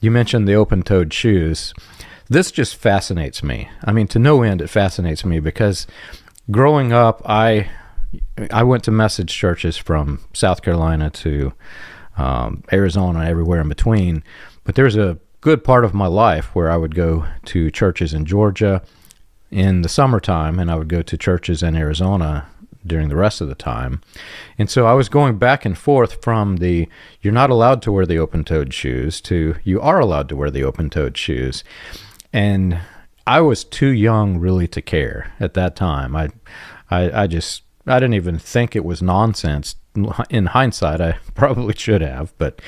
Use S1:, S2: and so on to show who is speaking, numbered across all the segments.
S1: you mentioned the open-toed shoes. This just fascinates me. I mean, to no end, it fascinates me because growing up, I went to message churches from South Carolina to Arizona, everywhere in between. But there's a good part of my life where I would go to churches in Georgia in the summertime, and I would go to churches in Arizona during the rest of the time. And so I was going back and forth from the you're not allowed to wear the open-toed shoes to you are allowed to wear the open-toed shoes. And I was too young really to care at that time. I didn't even think it was nonsense. In hindsight, I probably should have, but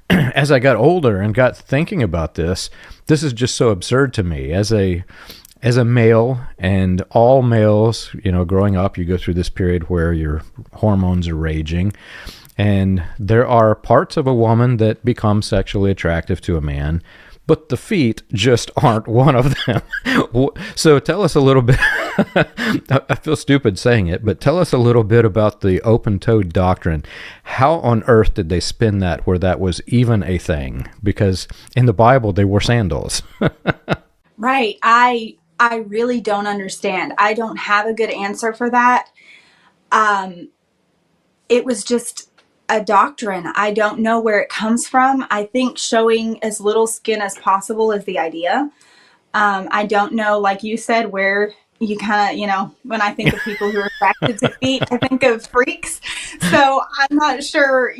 S1: as I got older and got thinking about this is just so absurd to me. As a male, and all males, growing up, you go through this period where your hormones are raging, and there are parts of a woman that become sexually attractive to a man, but the feet just aren't one of them. So tell us a little bit, I feel stupid saying it, but tell us a little bit about the open-toed doctrine. How on earth did they spin that where that was even a thing? Because in the Bible, they wore sandals.
S2: Right. I really don't understand. I don't have a good answer for that. It was just a doctrine. I don't know where it comes from. I think showing as little skin as possible is the idea. I don't know, like you said, where you kind of, when I think of people who are attracted to feet, I think of freaks. So I'm not sure,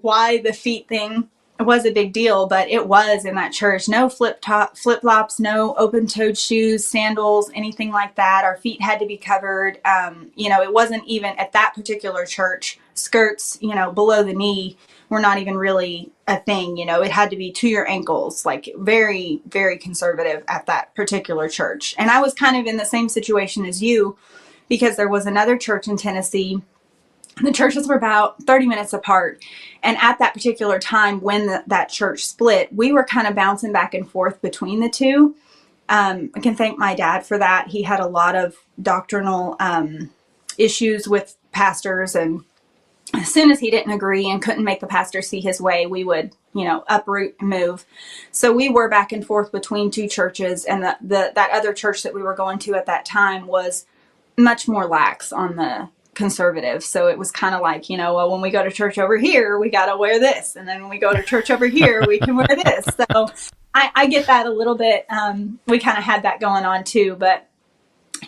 S2: why the feet thing was a big deal, but it was in that church. No flip-flops, no open-toed shoes, sandals, anything like that. Our feet had to be covered. It wasn't even at that particular church. Skirts, below the knee were not even really a thing. It had to be to your ankles, like very, very conservative at that particular church. And I was kind of in the same situation as you, because there was another church in Tennessee. The churches were about 30 minutes apart. And at that particular time when that church split, we were kind of bouncing back and forth between the two. I can thank my dad for that. He had a lot of doctrinal issues with pastors, and as soon as he didn't agree and couldn't make the pastor see his way, we would, uproot and move. So we were back and forth between two churches, and that other church that we were going to at that time was much more lax on the conservative. So it was kind of like, well, when we go to church over here, we got to wear this. And then when we go to church over here, we can wear this. So I get that a little bit. We kind of had that going on too, but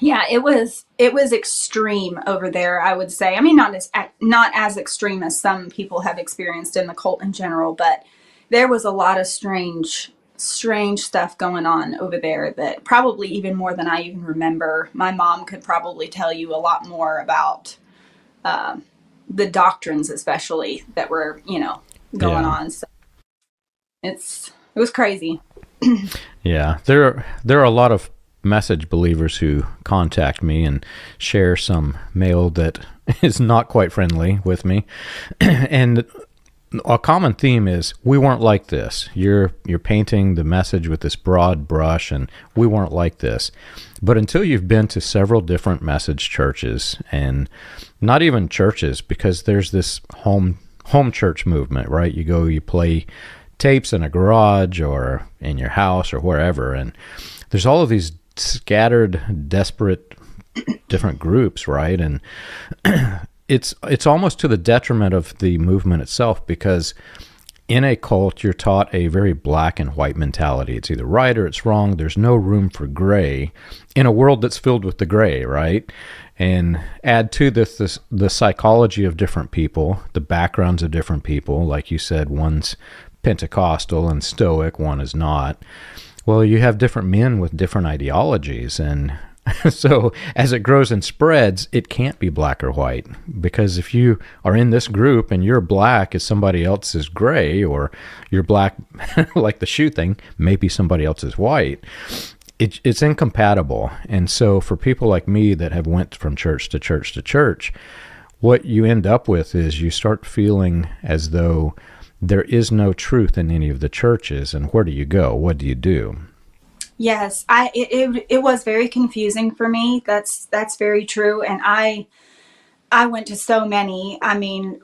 S2: yeah, it was extreme over there, I would say. I mean, not as extreme as some people have experienced in the cult in general, but there was a lot of strange stuff going on over there that probably even more than I even remember. My mom could probably tell you a lot more about the doctrines, especially that were, going on. So it was crazy.
S1: Yeah, there are a lot of message believers who contact me and share some mail that is not quite friendly with me. And a common theme is, we weren't like this. You're painting the message with this broad brush, and we weren't like this. But until you've been to several different message churches, and not even churches, because there's this home church movement, right? You play tapes in a garage or in your house or wherever, and there's all of these scattered, desperate, different groups, right? And it's almost to the detriment of the movement itself, because in a cult, you're taught a very black and white mentality. It's either right or it's wrong. There's no room for gray in a world that's filled with the gray, right? And add to this the psychology of different people, the backgrounds of different people. Like you said, one's Pentecostal and Stoic, one is not. Well, you have different men with different ideologies, and so as it grows and spreads, it can't be black or white, because if you are in this group and you're black as somebody else is gray, or you're black like the shoe thing, maybe somebody else is white, it's incompatible. And so for people like me that have went from church to church to church, what you end up with is you start feeling as though there is no truth in any of the churches. And where do you go? What do you do?
S2: Yes, it was very confusing for me. That's very true. And I went to so many. I mean,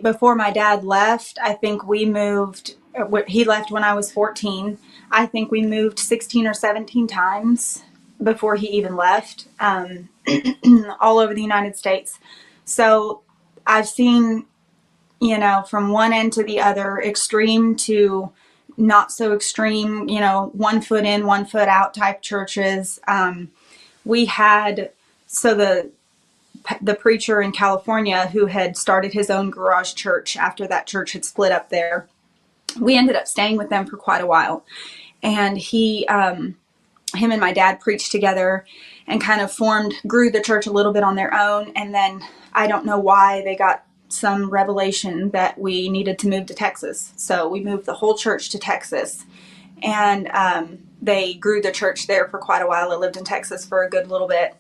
S2: before my dad left, I think we moved He left when I was 14. I think we moved 16 or 17 times before he even left, all over the United States. So I've seen, from one end to the other, extreme to not so extreme, 1 foot in, 1 foot out type churches. We had, so the preacher in California who had started his own garage church after that church had split up there, we ended up staying with them for quite a while. And him and my dad preached together and kind of grew the church a little bit on their own. And then I don't know why they got some revelation that we needed to move to Texas. So we moved the whole church to Texas, and they grew the church there for quite a while. I lived in Texas for a good little bit.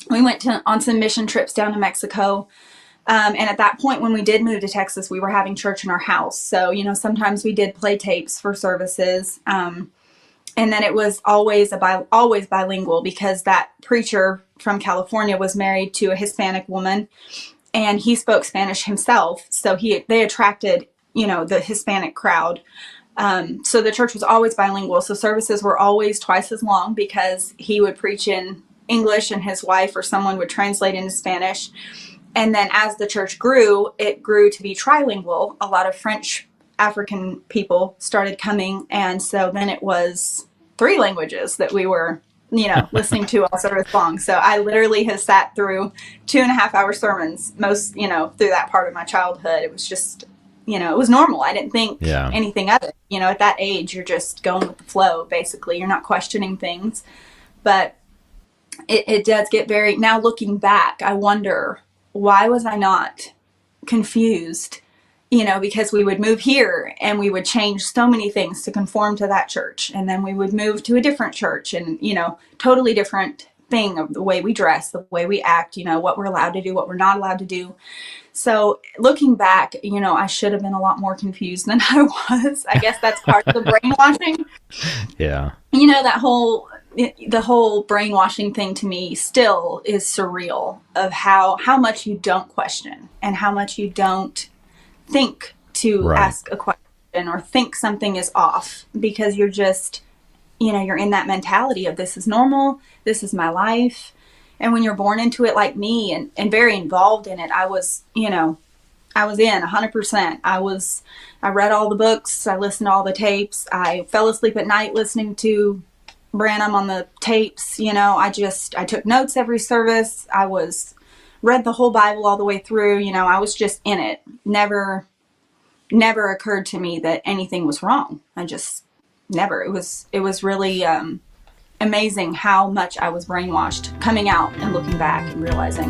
S2: We went on some mission trips down to Mexico. And at that point, when we did move to Texas, we were having church in our house. So, sometimes we did play tapes for services. And then it was always bilingual, because that preacher from California was married to a Hispanic woman, and he spoke Spanish himself. So they attracted, the Hispanic crowd. So the church was always bilingual. So services were always twice as long, because he would preach in English and his wife or someone would translate into Spanish. And then as the church grew, it grew to be trilingual. A lot of French African people started coming. And so then it was 3 languages that we were, listening to all service long. So I literally have sat through 2.5-hour sermons most, through that part of my childhood. It was just, it was normal. I didn't think anything of it. At that age, you're just going with the flow, basically. You're not questioning things. But it does get now looking back, I wonder, why was I not confused? Because we would move here and we would change so many things to conform to that church. And then we would move to a different church and, totally different thing of the way we dress, the way we act, what we're allowed to do, what we're not allowed to do. So looking back, I should have been a lot more confused than I was. I guess that's part of the brainwashing.
S1: Yeah.
S2: The whole brainwashing thing to me still is surreal, of how much you don't question and how much you don't think to ask a question or think something is off, because you're just, you're in that mentality of, this is normal, this is my life. And when you're born into it like me and very involved in it, I was in 100%. I read all the books, I listened to all the tapes, I fell asleep at night listening to Branham on the tapes. I took notes every service. I read the whole Bible all the way through. I was just in it. Never occurred to me that anything was wrong. I just never. It was really amazing how much I was brainwashed, coming out and looking back and realizing.